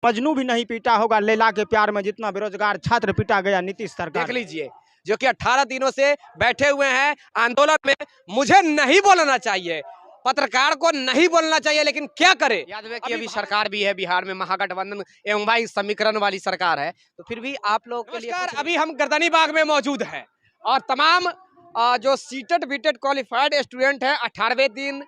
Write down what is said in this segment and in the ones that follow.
मजनू भी नहीं पीटा होगा लैला के प्यार में जितना बेरोजगार छात्र पीटा गया नीतीश सरकार। देख लीजिए, जो कि 18 दिनों से बैठे हुए हैं आंदोलन में। मुझे नहीं बोलना चाहिए, पत्रकार को नहीं बोलना चाहिए, लेकिन क्या करे। याद है कि अभी सरकार भी है बिहार में, महागठबंधन एवं वाई समीकरण वाली सरकार है, तो फिर भी आप लोग के लिए अभी हम गर्दनी बाग में मौजूद हैं और तमाम जो सीटेड बीटेड क्वालिफाइड स्टूडेंट है 18वें दिन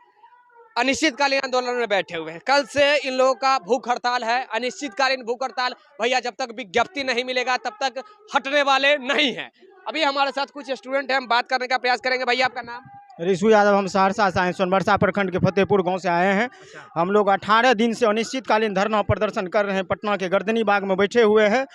अनिश्चितकालीन आंदोलन में बैठे हुए हैं। कल से इन लोगों का भूख हड़ताल है, अनिश्चितकालीन भूख हड़ताल। भैया जब तक विज्ञप्ति नहीं मिलेगा तब तक हटने वाले नहीं हैं। अभी हमारे साथ कुछ स्टूडेंट हैं, हम बात करने का प्रयास करेंगे। भैया आपका नाम? रिशु यादव, हम सहरसा से आए, सोनबरसा प्रखंड के फतेहपुर गांव से आए हैं। हम लोग 18 दिन से अनिश्चितकालीन धरना प्रदर्शन कर रहे हैं, पटना के गर्दनी बाग में बैठे हुए हैं।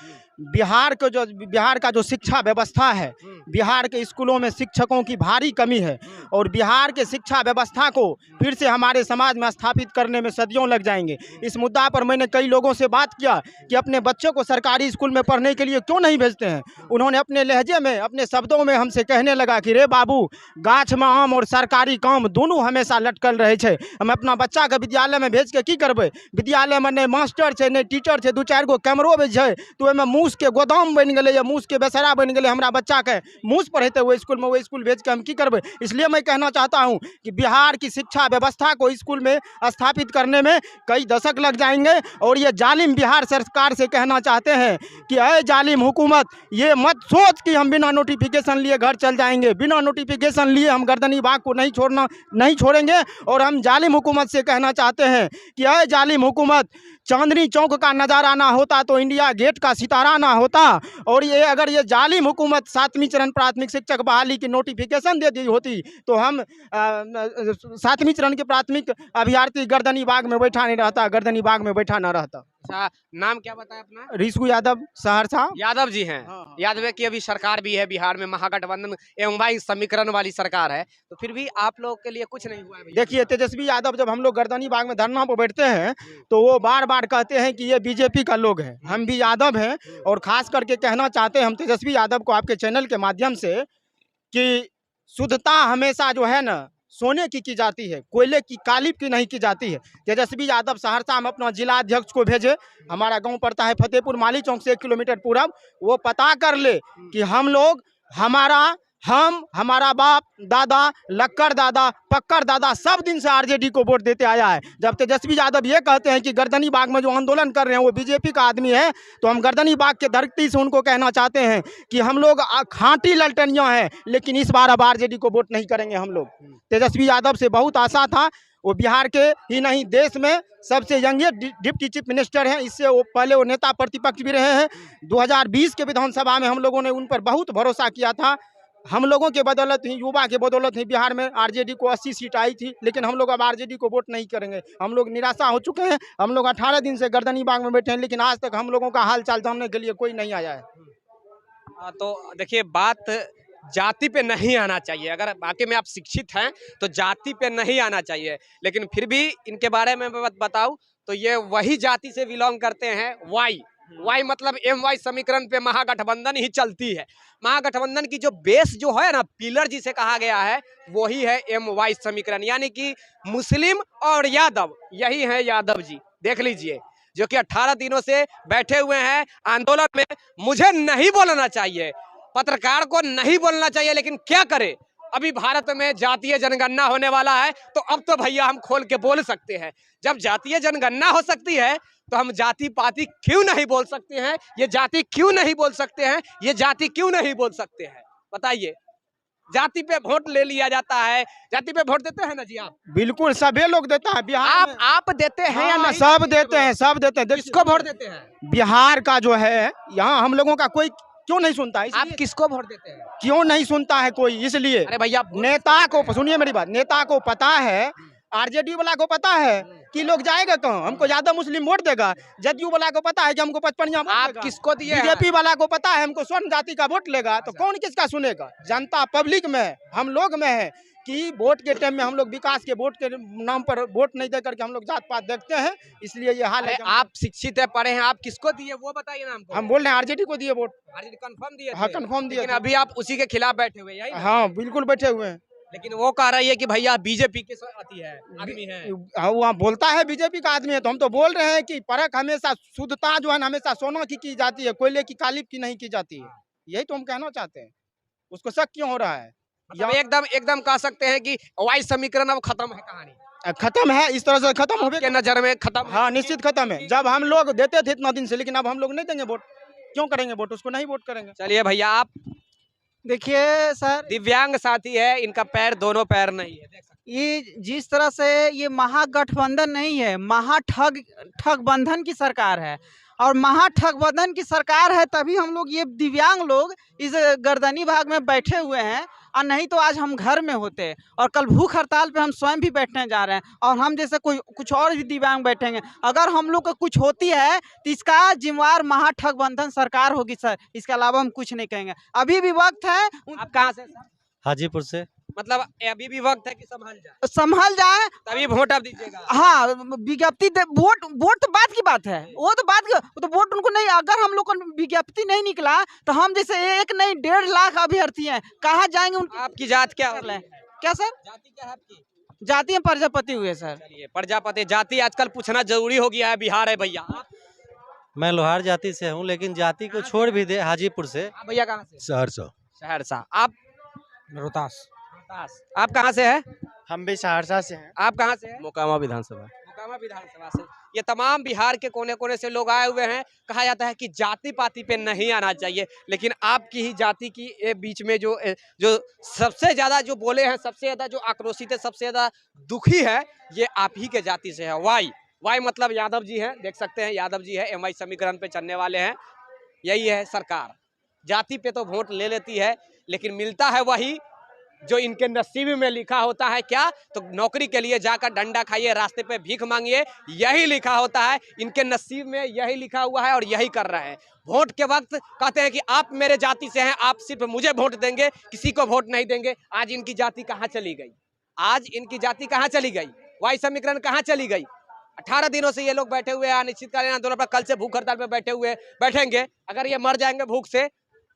बिहार का जो शिक्षा व्यवस्था है, बिहार के स्कूलों में शिक्षकों की भारी कमी है और बिहार के शिक्षा व्यवस्था को फिर से हमारे समाज में स्थापित करने में सदियों लग जाएंगे। इस मुद्दा पर मैंने कई लोगों से बात किया कि अपने बच्चों को सरकारी स्कूल में पढ़ने के लिए क्यों नहीं भेजते हैं। उन्होंने अपने लहजे में, अपने शब्दों में हमसे कहने लगा कि रे बाबू, गाछ में आम और सरकारी काम दोनों हमेशा लटकल रहे छे। हम अपना बच्चा के विद्यालय में भेज के की करबै? विद्यालय में नहीं मास्टर छे, नहीं टीचर छे, 2-4 गो कैमरो भी छे, तो ओहिमे मूस के गोदाम बन गए या मूस के बेसरा बन गए। हमरा बच्चा के मूस पढ़ेते वो स्कूल में, वो स्कूल भेज के हम की करबै? इसलिए मैं कहना चाहता हूँ कि बिहार की शिक्षा व्यवस्था को स्कूल में स्थापित करने में कई दशक लग जाएंगे। और ये जालिम बिहार सरकार से कहना चाहते हैं कि अरे जालिम हुकूमत, ये मत सोच कि हम बिना नोटिफिकेशन लिए घर चल जाएंगे। बिना नोटिफिकेशन लिए हम गर्दनी बाग को नहीं छोड़ेंगे। और हम जालिम हुकूमत से कहना चाहते हैं कि अरे जालिम हुकूमत, चांदनी चौक का नज़ारा ना होता तो इंडिया गेट का सितारा ना होता। और अगर ये जालिम हुकूमत 7वीं चरण प्राथमिक शिक्षक बहाली की नोटिफिकेशन दे दी होती तो हम 7वीं चरण के प्राथमिक अभ्यर्थी गर्दनी बाग में बैठा नहीं रहता, गर्दनी बाग में बैठा ना रहता। अच्छा, नाम क्या बताया अपना? रिशु यादव, सहरसा। यादव जी हैं। हाँ। याद है कि अभी सरकार भी है बिहार में, महागठबंधन एवं वाई समीकरण वाली सरकार है, तो फिर भी आप लोग के लिए कुछ नहीं हुआ है। देखिए, तेजस्वी यादव जब हम लोग गर्दनी बाग में धरना पर बैठते हैं तो वो बार बार कहते हैं कि ये बीजेपी का लोग है। हम भी यादव हैं और खास करके कहना चाहते हैं हम तेजस्वी यादव को आपके चैनल के माध्यम से कि शुद्धता हमेशा जो है ना सोने की जाती है, कोयले की कालिप की नहीं की जाती है। तेजस्वी यादव सहरसा में अपना जिला अध्यक्ष को भेजे। हमारा गांव पड़ता है फतेहपुर, माली चौक से 1 किलोमीटर पूरब। वो पता कर ले कि हम लोग, हमारा बाप दादा, लक्कर दादा, पक्कर दादा सब दिन से आरजेडी को वोट देते आया है। जब तेजस्वी यादव ये कहते हैं कि गर्दनी बाग में जो आंदोलन कर रहे हैं वो बीजेपी का आदमी है, तो हम गर्दनी बाग के धरती से उनको कहना चाहते हैं कि हम लोग खांटी ललटनिया हैं, लेकिन इस बार अब आरजेडी को वोट नहीं करेंगे हम लोग। तेजस्वी यादव से बहुत आशा था, वो बिहार के ही नहीं देश में सबसे यंगेस्ट डिप्टी चीफ मिनिस्टर हैं। इससे वो पहले वो नेता प्रतिपक्ष भी रहे हैं। 2020 के विधानसभा में हम लोगों ने उन पर बहुत भरोसा किया था। हम लोगों के बदौलत ही, युवा के बदौलत ही बिहार में आरजेडी को 80 सीट आई थी, लेकिन हम लोग अब आरजेडी को वोट नहीं करेंगे। हम लोग निराशा हो चुके हैं। हम लोग 18 दिन से गर्दनी बाग में बैठे हैं, लेकिन आज तक हम लोगों का हाल चाल जानने के लिए कोई नहीं आया है। तो देखिए, बात जाति पे नहीं आना चाहिए। अगर वाकई में आप शिक्षित हैं तो जाति पे नहीं आना चाहिए, लेकिन फिर भी इनके बारे में मैं बताऊं तो ये वही जाति से बिलोंग करते हैं। वाई मतलब MY समीकरण पे महागठबंधन ही चलती है। महागठबंधन की जो बेस जो है ना, पिलर जिसे कहा गया है, वही है MY समीकरण, यानी कि मुस्लिम और यादव, यही है यादव जी। देख लीजिए, जो कि 18 दिनों से बैठे हुए हैं आंदोलन में। मुझे नहीं बोलना चाहिए, पत्रकार को नहीं बोलना चाहिए, लेकिन क्या करे। अभी भारत में जातीय जनगणना होने वाला है, तो अब तो भैया हम खोल के बोल सकते हैं। जब जातीय जनगणना हो सकती है तो हम जाति पाति क्यों नहीं बोल सकते हैं? ये जाति क्यों नहीं बोल सकते हैं? ये जाति क्यों नहीं बोल सकते हैं? बताइए। जाति पे वोट ले लिया जाता है। जाति पे वोट देते हैं ना जी आप? बिल्कुल, सभी लोग देता है बिहार आप देते हैं या नहीं? सब देते हैं, सब देते हैं। किसको वोट देते हैं? बिहार का जो है, यहाँ हम लोगों का कोई क्यों नहीं सुनता है? आप किसको वोट देते हैं? क्यों नहीं सुनता है कोई? इसलिए अरे भैया, नेता को, सुनिए मेरी बात, नेता को पता है, आरजेडी वाला को पता है कि लोग जाएगा कहाँ, हमको ज्यादा मुस्लिम वोट देगा। जदयू वाला को पता है कि हमको 55 आप किसको दिए? बीजेपी वाला को पता है हमको स्वर्ण जाति का वोट लेगा। तो कौन किसका सुनेगा? जनता पब्लिक में, हम लोग में है कि वोट के टाइम में हम लोग विकास के वोट के नाम पर वोट नहीं दे करके हम लोग जात पात देखते हैं। इसलिए ये हाल है। आप शिक्षित है, पढ़े हैं, आप किसको दिए वो बताइए नाम को। हम बोल रहे हैं आरजेडी को दिए वोट। आरजेडी कंफर्म दिए? हाँ, कंफर्म दिए। लेकिन अभी आप उसी के खिलाफ बैठे हुए हैं? हाँ, बिल्कुल बैठे हुए हैं। लेकिन वो कह रही है कि भैया बीजेपी के आती है आदमी है। हाँ, वहाँ बोलता है बीजेपी का आदमी है, तो हम तो बोल रहे हैं कि परख हमेशा शुद्धता जो है ना हमेशा सोना की जाती है, कोयले की कालिप की नहीं की जाती है। यही तो हम कहना चाहते हैं। उसको शक क्यों हो रहा है? मतलब एकदम एकदम कह सकते हैं कि वाई समीकरण अब खत्म है कहानी खत्म है, इस तरह से खत्म हो के नजर में खत्म। हाँ, निश्चित खत्म है। जब हम लोग देते थे इतना दिन से, लेकिन अब हम लोग नहीं देंगे वोट। क्यों करेंगे वोट? उसको नहीं वोट करेंगे। चलिए भैया, आप देखिए सर, दिव्यांग साथी है, इनका पैर दोनों पैर नहीं है, देख सकते ये जिस तरह से ये महागठबंधन नहीं है, महाठग ठगबंधन की सरकार है। और महाठगबंधन की सरकार है तभी हम लोग ये दिव्यांग लोग इस गर्दनी भाग में बैठे हुए हैं, और नहीं तो आज हम घर में होते। और कल भूख हड़ताल पे हम स्वयं भी बैठने जा रहे हैं, और हम जैसे कोई कुछ और भी दिव्यांग बैठेंगे। अगर हम लोग को कुछ होती है तो इसका जिम्मेवार महाठगबंधन सरकार होगी सर, इसके अलावा हम कुछ नहीं कहेंगे। अभी भी वक्त है। हैं। आप कहाँ से सर? हाजीपुर से। मतलब अभी भी वक्त है कि संभल जाए, संभल जाए तभी वोट अब दीजिएगा। हाँ, विज्ञप्ति वोट वोट तो बात की बात है, वो तो वोट उनको नहीं। अगर हम लोग को विज्ञप्ति नहीं निकला तो हम जैसे एक नहीं 1.5 लाख अभ्यर्थी हैं, कहाँ जाएंगे उनकी? आपकी जात क्या कर होती लें। है? क्या सर? जाति क्या है आपकी? जाति में प्रजापति हुए सर। चलिए, प्रजापति जाति आजकल पूछना जरूरी हो गया है। बिहार है भैया। आप मैं लोहार जाति से हूँ, लेकिन जाति को छोड़ भी दे। हाजीपुर से। भैया कहाँ से? सहरसा। सहरसा। आप? रोहतास। आप कहाँ से है? हम भी सहरसा से हैं। आप कहाँ से हैं? मोकामा विधानसभा। मोकामा विधानसभा से। ये तमाम बिहार के कोने कोने से लोग आए हुए हैं। कहा जाता है कि जाति पाति पे नहीं आना चाहिए, लेकिन आपकी ही जाति की ये बीच में जो जो सबसे ज्यादा जो बोले हैं, सबसे ज्यादा जो आक्रोशित है, सबसे ज्यादा दुखी है, ये आप ही के जाति से है। वाई मतलब यादव जी हैं, देख सकते हैं यादव जी है, MI समीकरण पे चलने वाले हैं। यही है सरकार। जाति पे तो वोट ले लेती है, लेकिन मिलता है वही जो इनके नसीब में लिखा होता है। क्या? तो नौकरी के लिए जाकर डंडा खाइए, रास्ते पे भीख मांगिए, यही लिखा होता है। इनके नसीब में यही लिखा हुआ है और यही कर रहे हैं। वोट के वक्त कहते हैं कि आप मेरे जाति से हैं, आप सिर्फ मुझे वोट देंगे, किसी को वोट नहीं देंगे। आज इनकी जाति कहाँ चली गई? आज इनकी जाति कहाँ चली गई? वाई समीकरण कहाँ चली गई? 18 दिनों से ये लोग बैठे हुए हैं अनिश्चितकालीन आंदोलन पर। कल से भूख हड़ताल पे बैठेंगे। अगर ये मर जाएंगे भूख से,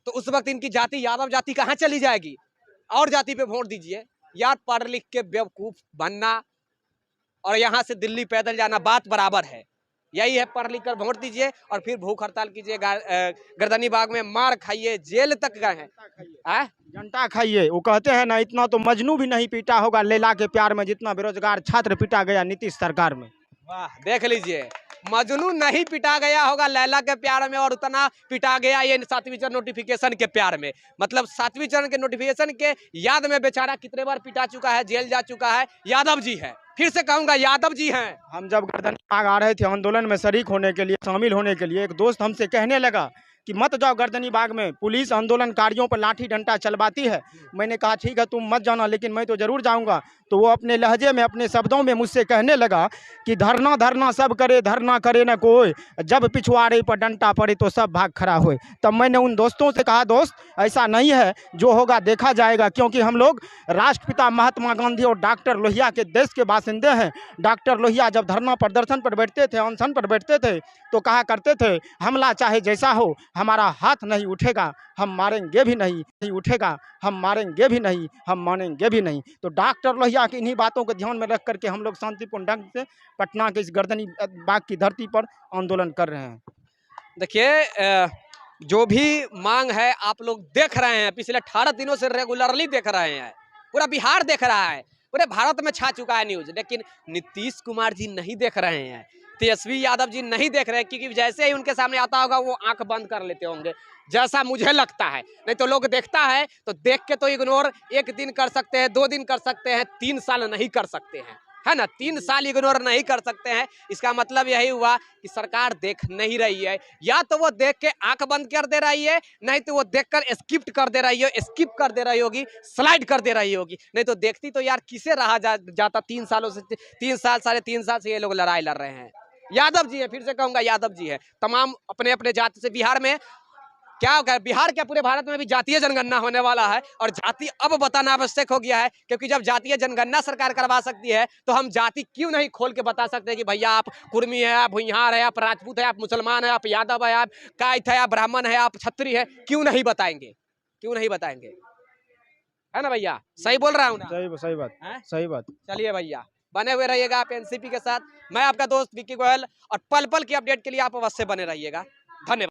तो उस वक्त इनकी जाति यादव जाति कहाँ चली जाएगी? और जाति पे वोट दीजिए। यार, पढ़ लिख के बेवकूफ बनना और यहाँ से दिल्ली पैदल जाना बात बराबर है। यही है, पढ़ लिख कर वोट दीजिए और फिर भूख हड़ताल कीजिए, गर्दनी बाग में मार खाइए, जेल तक गए हैं। जनता खाइए। वो कहते हैं ना, इतना तो मजनू भी नहीं पीटा होगा लैला के प्यार में जितना बेरोजगार छात्र पीटा गया नीतीश सरकार में। वाह, देख लीजिए, मजनू नहीं पिटा गया होगा लैला के प्यार में, और उतना पिटा गया ये 7वीं चरण नोटिफिकेशन के प्यार में। मतलब 7वीं चरण के नोटिफिकेशन के याद में बेचारा कितने बार पिटा चुका है, जेल जा चुका है। यादव जी है, फिर से कहूंगा यादव जी हैं। हम जब गर्दनी बाग आ रहे थे आंदोलन में शरीक होने के लिए, शामिल होने के लिए, एक दोस्त हमसे कहने लगा कि मत जाओ गर्दनी बाग में, पुलिस आंदोलनकारियों पर लाठी डंडा चलवाती है। मैंने कहा ठीक है तुम मत जाना, लेकिन मैं तो जरूर जाऊंगा। तो वो अपने लहजे में, अपने शब्दों में मुझसे कहने लगा कि धरना धरना सब करे, धरना करे न कोई, जब पिछवाड़े पर डंडा पड़े तो सब भाग खड़ा होए। तब मैंने उन दोस्तों से कहा, दोस्त ऐसा नहीं है, जो होगा देखा जाएगा, क्योंकि हम लोग राष्ट्रपिता महात्मा गांधी और डॉक्टर लोहिया के देश के बासिंदे हैं। डॉक्टर लोहिया जब धरना प्रदर्शन पर बैठते थे, अनशन पर बैठते थे, तो कहा करते थे, हमला चाहे जैसा हो हमारा हाथ नहीं उठेगा, हम मारेंगे भी नहीं उठेगा, हम मारेंगे भी नहीं, हम मानेंगे भी नहीं। तो डॉक्टर लोहिया की इन्हीं बातों को ध्यान में रख करके हम लोग शांतिपूर्ण ढंग से पटना के इस गर्दनी बाग की धरती पर आंदोलन कर रहे हैं। देखिए, जो भी मांग है आप लोग देख रहे हैं, पिछले 18 दिनों से रेगुलरली देख रहे हैं, पूरा बिहार देख रहा है, पूरे भारत में छा चुका है न्यूज। लेकिन नीतीश कुमार जी नहीं देख रहे हैं, तेजस्वी यादव जी नहीं देख रहे हैं, क्योंकि जैसे ही उनके सामने आता होगा वो आंख बंद कर लेते होंगे, जैसा मुझे लगता है। नहीं तो लोग देखता है तो देख के तो इग्नोर 1 दिन कर सकते हैं, 2 दिन कर सकते हैं, 3 साल नहीं कर सकते हैं, है ना। 3 साल इग्नोर नहीं कर सकते हैं। इसका मतलब यही हुआ कि सरकार देख नहीं रही है। या तो वो देख के आंख बंद कर दे रही है, नहीं तो वो देखकर स्किप कर दे रही हो, स्किप कर दे रही होगी, स्लाइड कर दे रही होगी। नहीं तो देखती तो यार किसे रहा जाता 3 सालों से, 3 साल 3.5 साल से ये लोग लड़ाई लड़ रहे हैं। यादव जी है, फिर से कहूंगा यादव जी है। तमाम अपने अपने जाति से बिहार में क्या होगा, बिहार क्या पूरे भारत में भी जातीय जनगणना होने वाला है, और जाति अब बताना आवश्यक हो गया है। क्योंकि जब जातीय जनगणना सरकार करवा सकती है, तो हम जाति क्यों नहीं खोल के बता सकते कि भैया आप कुर्मी है, आप भुइहार है, आप राजपूत है, आप मुसलमान है, आप यादव है, आप कायथ है, आप ब्राह्मण है, आप छत्री है, क्यों नहीं बताएंगे? क्यों नहीं बताएंगे? है ना भैया, सही बोल रहा हूँ ना? सही बात हैं? सही बात। चलिए भैया, बने हुए रहिएगा आप एनसीपी के साथ। मैं आपका दोस्त विक्की गोयल, और पल पल की अपडेट के लिए आप अवश्य बने रहिएगा। धन्यवाद।